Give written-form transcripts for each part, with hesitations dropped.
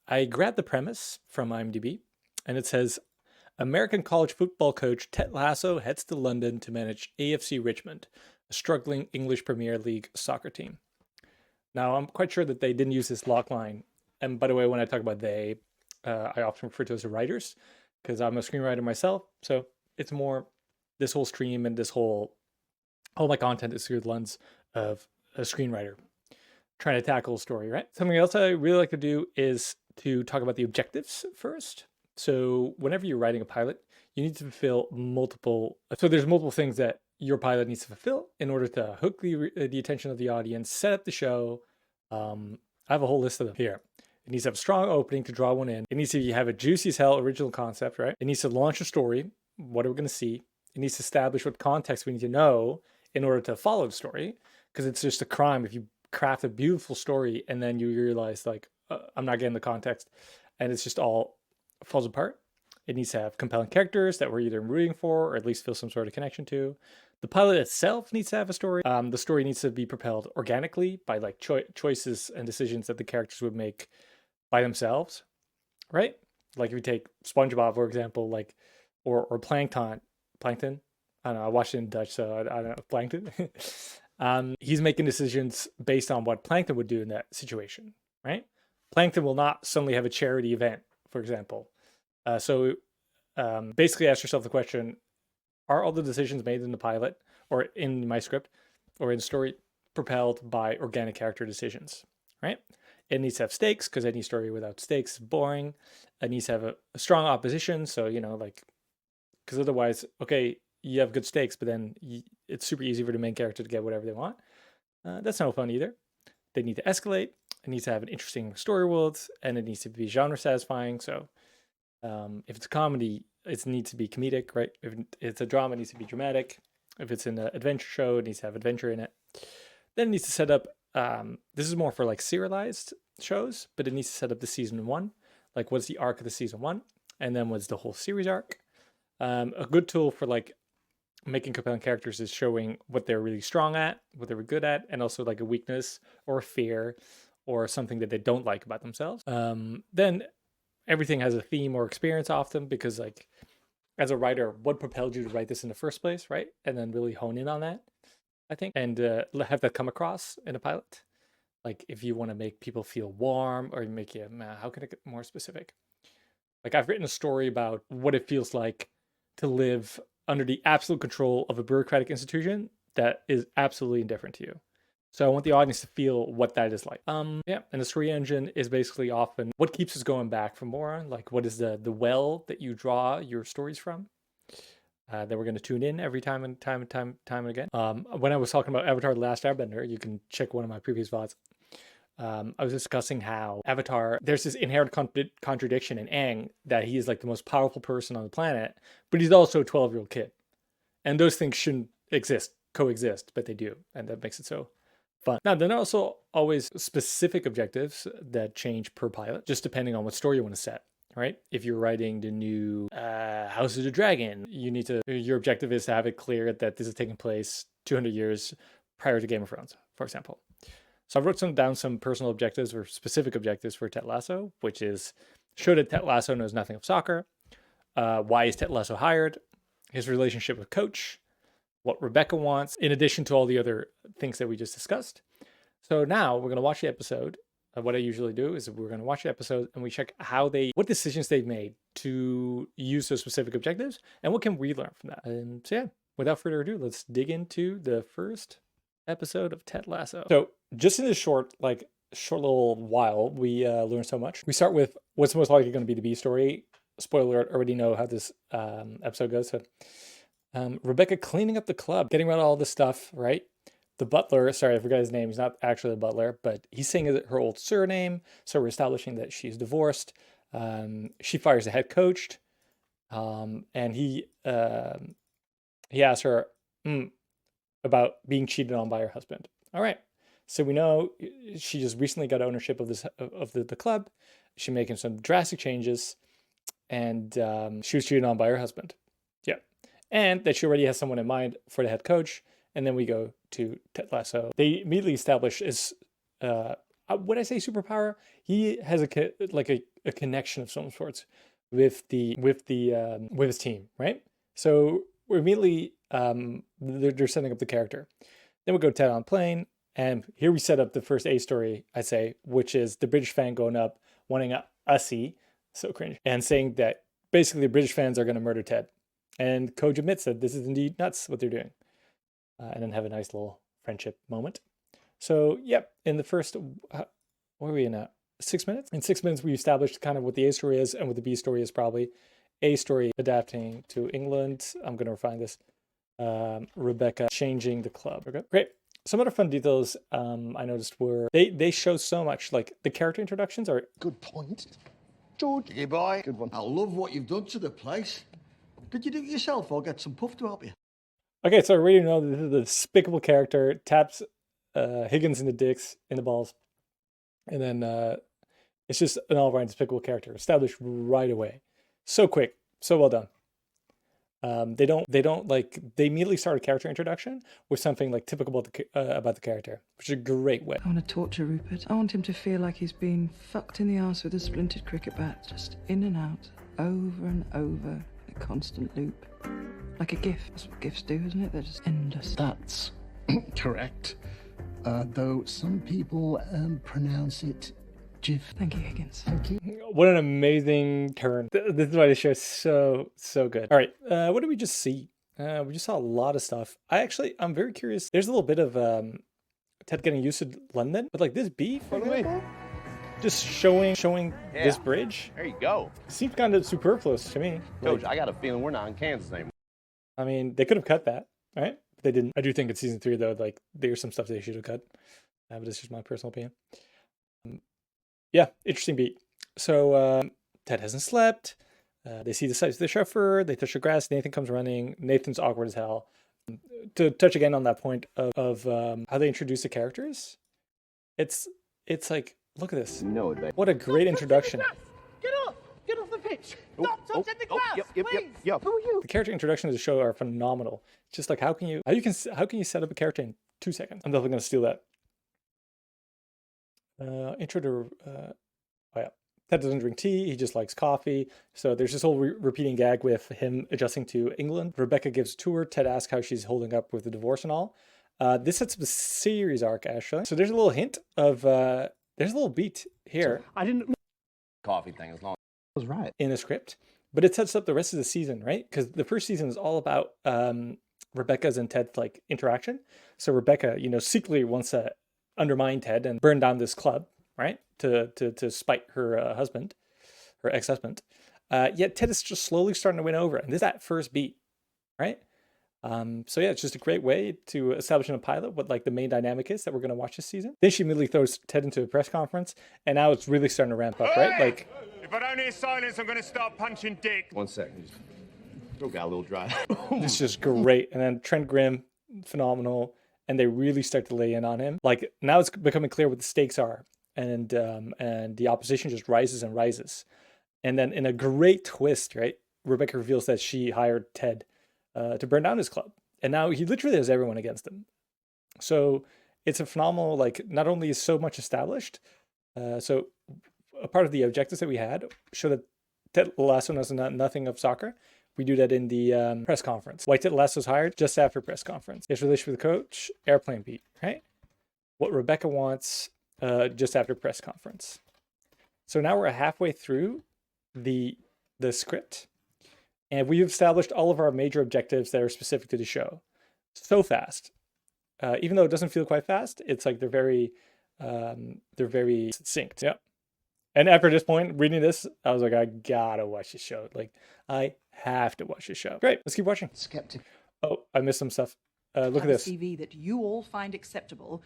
I grabbed the premise from IMDb, and it says American college football coach Ted Lasso heads to London to manage AFC Richmond, a struggling English Premier League soccer team. Now, I'm quite sure that they didn't use this logline. And by the way, when I talk about they, I often refer to as the writers because I'm a screenwriter myself. So it's more this whole stream and this all my content is through the lens of a screenwriter trying to tackle a story, right? Something else I really like to do is to talk about the objectives first. So whenever you're writing a pilot, you need to fulfill there's multiple things that your pilot needs to fulfill in order to hook the attention of the audience, set up the show. I have a whole list of them here. It needs to have a strong opening to draw one in. It needs to have a juicy as hell original concept, right? It needs to launch a story. What are we going to see? It needs to establish what context we need to know in order to follow the story. Because it's just a crime if you craft a beautiful story and then you realize like, I'm not getting the context and it's just all falls apart. It needs to have compelling characters that we're either rooting for or at least feel some sort of connection to. The pilot itself needs to have a story. The story needs to be propelled organically by like choices and decisions that the characters would make by themselves, right? Like if you take SpongeBob, for example, like or Plankton. I don't know. I watched it in Dutch, so I don't know. Plankton. He's making decisions based on what Plankton would do in that situation, right? Plankton will not suddenly have a charity event, for example. So basically ask yourself the question, are all the decisions made in the pilot or in my script or in story propelled by organic character decisions, right? It needs to have stakes because any story without stakes is boring. It needs to have a strong opposition. So, because otherwise, okay, you have good stakes, but then it's super easy for the main character to get whatever they want. That's no fun either. They need to escalate. It needs to have an interesting story world, and it needs to be genre satisfying. So if it's a comedy, it needs to be comedic, right? If it's a drama, it needs to be dramatic. If it's an adventure show, it needs to have adventure in it. Then it needs to set up, this is more for like serialized shows, but it needs to set up the season 1. Like what's the arc of the season 1? And then what's the whole series arc? A good tool for like making compelling characters is showing what they're really strong at, what they were good at, and also like a weakness or a fear or something that they don't like about themselves. Then everything has a theme or experience often because like as a writer, what propelled you to write this in the first place, right? And then really hone in on that, I think, and have that come across in a pilot. Like if you want to make people feel warm or make you, how can I get more specific? Like I've written a story about what it feels like to live under the absolute control of a bureaucratic institution that is absolutely indifferent to you. So I want the audience to feel what that is like. And the story engine is basically often what keeps us going back for more. Like what is the well that you draw your stories from? That we're going to tune in every time and again. When I was talking about Avatar: The Last Airbender, you can check one of my previous VODs. I was discussing how Avatar, there's this inherent contradiction in Aang that he is like the most powerful person on the planet, but he's also a 12-year-old kid. And those things shouldn't coexist, but they do. And that makes it so fun. Now, there are also always specific objectives that change per pilot, just depending on what story you want to set, right? If you're writing the new House of the Dragon, your objective is to have it clear that this is taking place 200 years prior to Game of Thrones, for example. So I wrote down some personal objectives or specific objectives for Ted Lasso, which is show that Ted Lasso knows nothing of soccer. Why is Ted Lasso hired? His relationship with Coach. What Rebecca wants, in addition to all the other things that we just discussed. So now we're going to watch the episode. What I usually do is we're going to watch the episode and we check what decisions they've made to use those specific objectives and what can we learn from that. And so yeah, without further ado, let's dig into the first episode of Ted Lasso. So just in this short little while, we learned so much. We start with what's most likely going to be the B story. Spoiler alert, already know how this episode goes. So Rebecca cleaning up the club, getting rid of all this stuff, right? The butler, sorry, I forgot his name. He's not actually a butler, but he's saying her old surname. So we're establishing that she's divorced. She fires the head coach. And he asks her about being cheated on by her husband. All right. So we know she just recently got ownership of the club. She's making some drastic changes. And she was cheated on by her husband. Yeah. And that she already has someone in mind for the head coach. And then we go to Ted Lasso. They immediately establish is When I say superpower, he has a connection of some sorts with his team, right? So we're immediately they're setting up the character. Then we go to Ted on plane, and here we set up the first A story, I'd say, which is the British fan going up, wanting a Ussie, so cringe, and saying that basically the British fans are going to murder Ted. And Coach admits that this is indeed nuts what they're doing. And then have a nice little friendship moment. So, yep, in the first, what are we in now? 6 minutes? In 6 minutes, we established kind of what the A story is and what the B story is probably. A story adapting to England. I'm going to refine this. Rebecca changing the club. Okay, great. Some other fun details I noticed were they show so much, like the character introductions are... Good point. George. Hey, boy. Good one. I love what you've done to the place. Did you do it yourself or get some puff to help you? Okay, so I already know this is a despicable character. Taps Higgins in the balls. And then it's just an all-around despicable character. Established right away. So quick. So well done. They immediately start a character introduction with something like typical about the character, which is a great way. I want to torture Rupert. I want him to feel like he's been fucked in the arse with a splintered cricket bat, just in and out, over and over, a constant loop. Like a GIF. That's what GIFs do, isn't it? They're just endless. That's correct. Though some people pronounce it GIF. Thank you, Higgins. Thank you. What an amazing turn. This is why this show is so good. All right, what did we just see? We just saw a lot of stuff. I'm very curious. There's a little bit of Ted getting used to London, but like this beef, just showing this bridge. There you go. Seems kind of superfluous to me. Coach, I got a feeling we're not in Kansas anymore. I mean, they could have cut that, right? But they didn't. I do think in season 3, though, like there's some stuff they should have cut. But it's just my personal opinion. Yeah, interesting beat. So Ted hasn't slept. They see the sights of the chauffeur. They touch the grass. Nathan comes running. Nathan's awkward as hell. To touch again on that point of how they introduce the characters, it's like, look at this. No, what a great introduction. Get off the pitch! Stop touching the grass! Yep. Who are you? The character introductions of the show are phenomenal. It's just like how can you set up a character in 2 seconds? I'm definitely gonna steal that. Intro to oh yeah. Ted doesn't drink tea, he just likes coffee. So there's this whole repeating gag with him adjusting to England. Rebecca gives a tour. Ted asks how she's holding up with the divorce and all. This sets up a series arc, actually. So there's a little hint of there's a little beat here. I didn't... Coffee thing as long was right. In the script, but it sets up the rest of the season, right? Because the first season is all about Rebecca's and Ted's like interaction. So Rebecca, secretly wants to undermine Ted and burn down this club, right? To spite her husband, her ex-husband. Yet Ted is just slowly starting to win over, and this is that first beat, right? So yeah, it's just a great way to establish in a pilot what like the main dynamic is that we're going to watch this season. Then she immediately throws Ted into a press conference, and now it's really starting to ramp up, right? Like, if I don't hear silence, I'm going to start punching dick. 1 second. Still got a little dry. This is just great. And then Trent Grimm, phenomenal, and they really start to lay in on him. Like now it's becoming clear what the stakes are, and the opposition just rises and rises. And then in a great twist, right, Rebecca reveals that she hired Ted to burn down his club, and now he literally has everyone against him. So it's a phenomenal, like, not only is so much established, so a part of the objectives that we had show that Ted Lasso knows nothing of soccer. We do that in the press conference. Why Ted Lasso's hired just after press conference. His relationship with the coach, airplane beat, right? What Rebecca wants just after press conference. So now we're halfway through the script, and we've established all of our major objectives that are specific to the show. So fast. Even though it doesn't feel quite fast, it's like they're very succinct. Yeah. And after this point, reading this, I was like, I gotta watch this show. Like, I have to watch this show. Great, let's keep watching. Skeptic. Oh, I missed some stuff. Look at this. CV that you all find acceptable,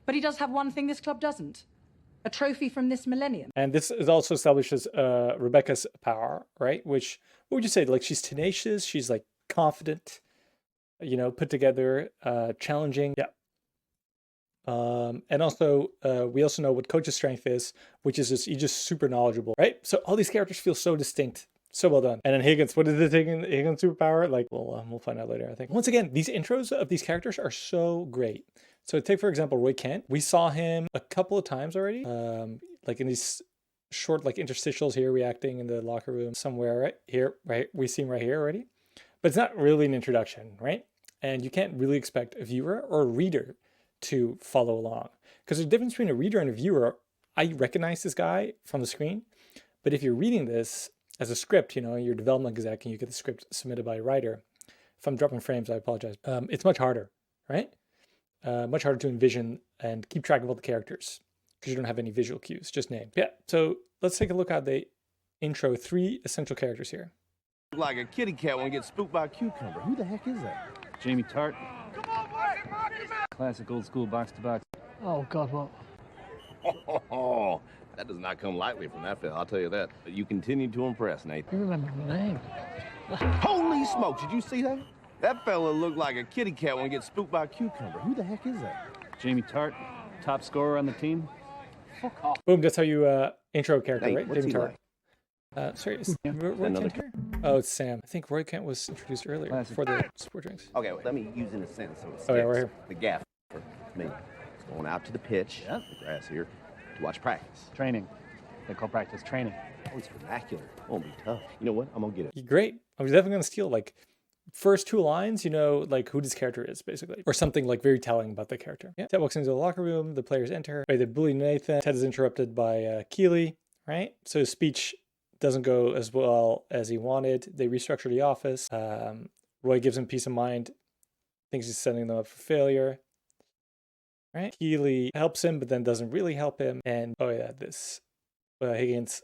but he does have one thing this club doesn't. A trophy from this millennium. And this is also establishes Rebecca's power, right? Which, what would you say? Like, she's tenacious, she's like confident, put together, challenging. Yeah. And also, we also know what Coach's strength is, which is he's just super knowledgeable, right? So all these characters feel so distinct. So well done. And then Higgins, what is the Higgins superpower? Like, we'll find out later, I think. Once again, these intros of these characters are so great. So take, for example, Roy Kent. We saw him a couple of times already, like in these short like interstitials here, reacting in the locker room somewhere right here, right? We see him right here already, but it's not really an introduction, right? And you can't really expect a viewer or a reader to follow along, because there's a difference between a reader and a viewer. I recognize this guy from the screen, but if you're reading this as a script, you know, you're a development exec and you get the script submitted by a writer. If I'm dropping frames, I apologize. It's much harder, right? Much harder to envision and keep track of all the characters because you don't have any visual cues, just names. Yeah, so let's take a look at the intro. 3 essential characters here. Like a kitty cat when it gets spooked by a cucumber. Who the heck is that? Jamie Tart. Classic old school box to box. Oh, God, what? Oh, that does not come lightly from that fella, I'll tell you that. But you continue to impress, Nathan. You remember my name? Holy smokes, did you see that? That fella looked like a kitty cat when it gets spooked by a cucumber. Who the heck is that? Jamie Tart, top scorer on the team. Fuck off. Boom, that's how you intro a character, Hey, right? what's David he Tart. Sorry, is Roy Another Kent here? Oh, it's Sam. I think Roy Kent was introduced earlier Classic. for the sport drinks. Okay, well, let me use in a sentence so it sticks. Oh, yeah, right here. The gaffer, me, is going out to the pitch, the grass here, to watch practice. Training. They call practice training. Oh, it's vernacular. It won't be tough. You know what? I'm gonna get it. Great. I was definitely going to steal like first 2 lines, you know, like who this character is basically, or something like very telling about the character. Yeah. Ted walks into the locker room, the players enter, right, they bully Nathan. Ted is interrupted by Keeley, right? So his speech doesn't go as well as he wanted. They restructure the office. Roy gives him peace of mind, thinks he's setting them up for failure, right? Keeley helps him, but then doesn't really help him. And oh yeah, this Higgins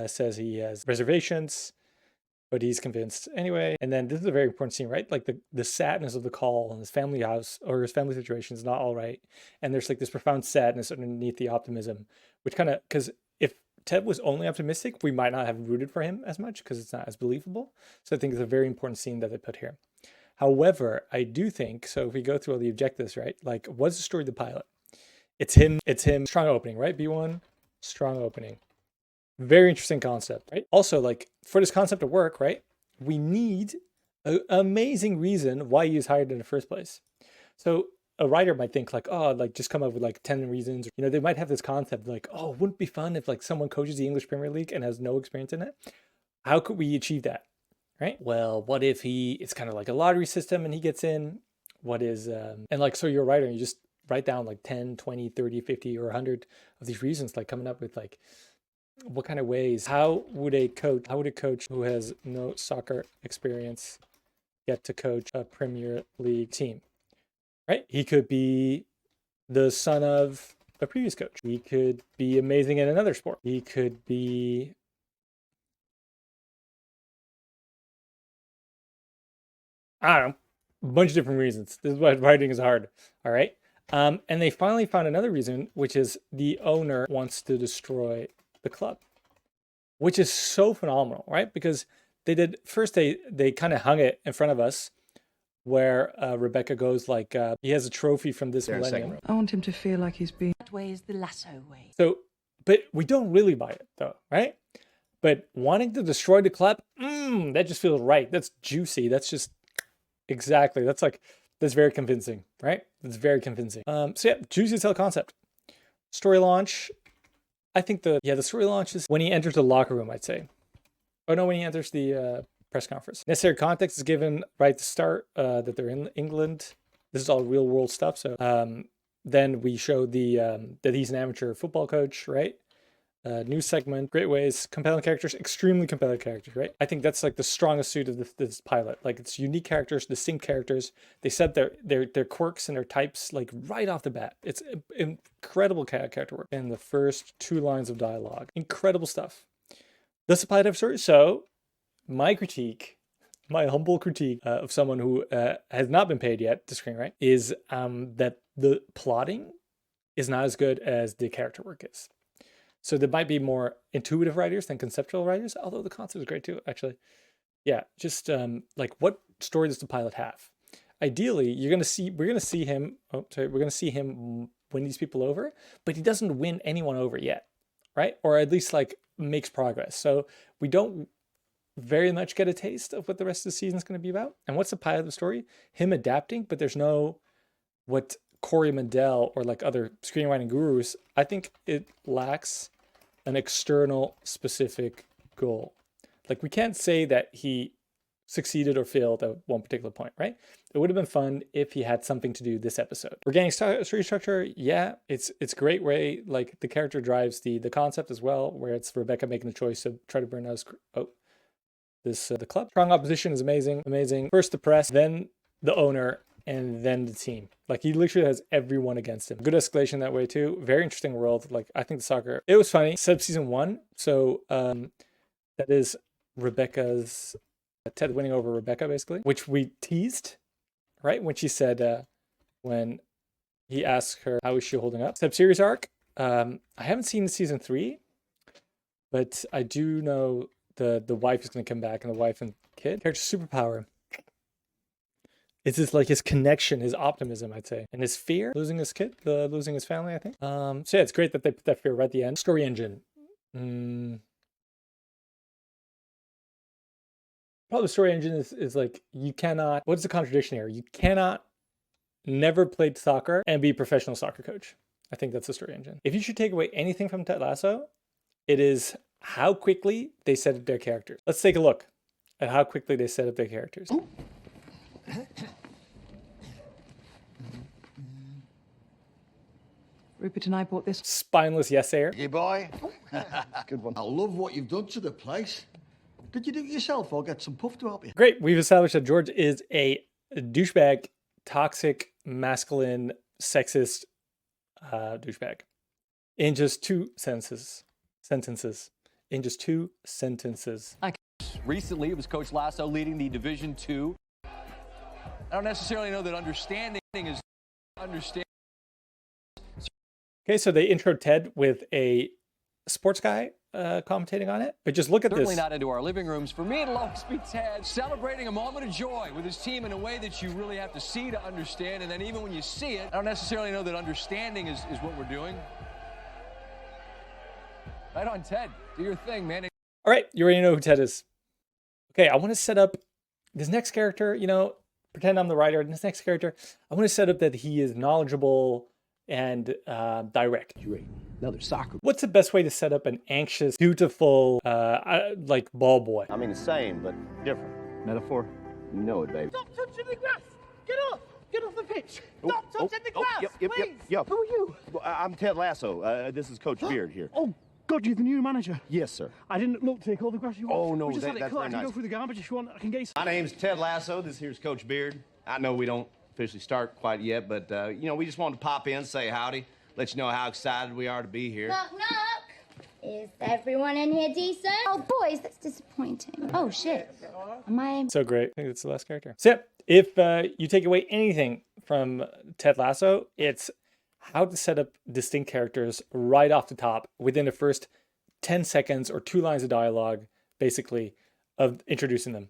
says he has reservations, but he's convinced anyway. And then this is a very important scene, right? Like the sadness of the call and his family house or his family situation is not all right. And there's like this profound sadness underneath the optimism, which kind of, because if Ted was only optimistic, we might not have rooted for him as much because it's not as believable. So I think it's a very important scene that they put here. However, I do think, so if we go through all the objectives, right? Like, what's the story of the pilot? It's him, strong opening, right? B1, strong opening. Very interesting concept, right? Also, like, for this concept to work, right, we need an amazing reason why he is hired in the first place. So a writer might think like, oh, like just come up with like 10 reasons. You know, they might have this concept like, oh, wouldn't it be fun if like someone coaches the English Premier League and has no experience in it? How could we achieve that, right? Well, what if it's kind of like a lottery system and he gets in? What is, and like, so you're a writer and you just write down like 10, 20, 30, 50 or 100 of these reasons, like coming up with like, what kind of ways, how would a coach who has no soccer experience get to coach a Premier League team, right? He could be the son of a previous coach. He could be amazing in another sport. He could be, I don't know, a bunch of different reasons. This is why writing is hard, all right? And they finally found another reason, which is the owner wants to destroy the club, which is so phenomenal, right? Because they kind of hung it in front of us where Rebecca goes like, he has a trophy from this millennium. I want him to feel like he's been... That way is the Lasso way. So, but we don't really buy it though, right? But wanting to destroy the club, that just feels right. That's juicy. That's just, exactly. That's very convincing, right? That's very convincing. So yeah, juicy as hell concept. Story launch. I think the story launch is when he enters the locker room, I'd say. Oh no, when he enters the press conference. Necessary context is given right at the start that they're in England. This is all real world stuff. So then we show that he's an amateur football coach, right? New segment, great ways, compelling characters, extremely compelling characters, right? I think that's like the strongest suit of this pilot. Like it's unique characters, distinct characters. They set their quirks and their types like right off the bat. It's incredible character work in the first 2 lines of dialogue. Incredible stuff. Does the pilot have story? So my humble critique of someone who has not been paid yet to screenwrite is that the plotting is not as good as the character work is. So there might be more intuitive writers than conceptual writers, although the concept is great too, actually. Yeah, just like what story does the pilot have? Ideally, we're gonna see him win these people over, but he doesn't win anyone over yet, right? Or at least like makes progress. So we don't very much get a taste of what the rest of the season is going to be about. And what's the pilot of the story? Him adapting, but there's no what Corey Mandel or like other screenwriting gurus, I think it lacks an external specific goal. Like we can't say that he succeeded or failed at one particular point, right? It would have been fun if he had something to do this episode. Organic story structure, yeah, it's great way like the character drives the concept as well, where it's Rebecca making the choice to try to burn out the club. Strong opposition is amazing. First the press, then the owner, and then the team. Like he literally has everyone against him. Good escalation that way too. Very interesting world. Like I think the soccer, it was funny. Sub season 1, so that is Rebecca's Ted winning over Rebecca basically, which we teased, right? When she said when he asked her how is she holding up. Sub series arc. I haven't seen season 3, but I do know the wife is going to come back, and the wife and kid. Character superpower. It's just like his connection, his optimism, I'd say, and his fear, losing his kid, losing his family, I think. So yeah, it's great that they put that fear right at the end. Story engine. Probably the story engine is like, you cannot, what's the contradiction here? You cannot never played soccer and be a professional soccer coach. I think that's the story engine. If you should take away anything from Ted Lasso, it is how quickly they set up their characters. Let's take a look at how quickly they set up their characters. Rupert and I bought this. Spineless yes-sayer. Hey, boy. Good one. I love what you've done to the place. Did you do it yourself or get some puff to help you? Great. We've established that George is a douchebag, toxic, masculine, sexist douchebag. In just 2 sentences. In just 2 sentences. Recently, it was Coach Lasso leading the Division II. I don't necessarily know that understanding is understanding. Okay, so they intro Ted with a sports guy commentating on it. But just look at Certainly this. not into our living rooms. For me, it'll always be Ted celebrating a moment of joy with his team in a way that you really have to see to understand. And then even when you see it, I don't necessarily know that understanding is what we're doing. Right on, Ted. Do your thing, man. All right, you already know who Ted is. Okay, I want to set up this next character, you know, pretend I'm the writer. This next character, I want to set up that he is knowledgeable and direct. Another soccer. What's the best way to set up an anxious, dutiful, like ball boy? I mean, the same, but different. Metaphor. You know it, baby. Stop touching the grass! Get off! Get off the pitch! Oh, Stop touching the grass! Please! Yep. Who are you? Well, I'm Ted Lasso. This is Coach Beard here. Oh, God, you're the new manager. Yes, sir. I didn't look to take all the grass you want. Oh, no, we just that- had it that's cut. very I can nice. go through the garbage if you want. I can get you. My name's Ted Lasso. This here's Coach Beard. I know we don't officially start quite yet, but, you know, we just wanted to pop in, say howdy, let you know how excited we are to be here. Knock, knock. Is everyone in here decent? Oh, boys, that's disappointing. Oh, shit. Am I... So great. I think that's the last character. So yeah, if you take away anything from Ted Lasso, it's how to set up distinct characters right off the top within the first 10 seconds or 2 lines of dialogue, basically, of introducing them.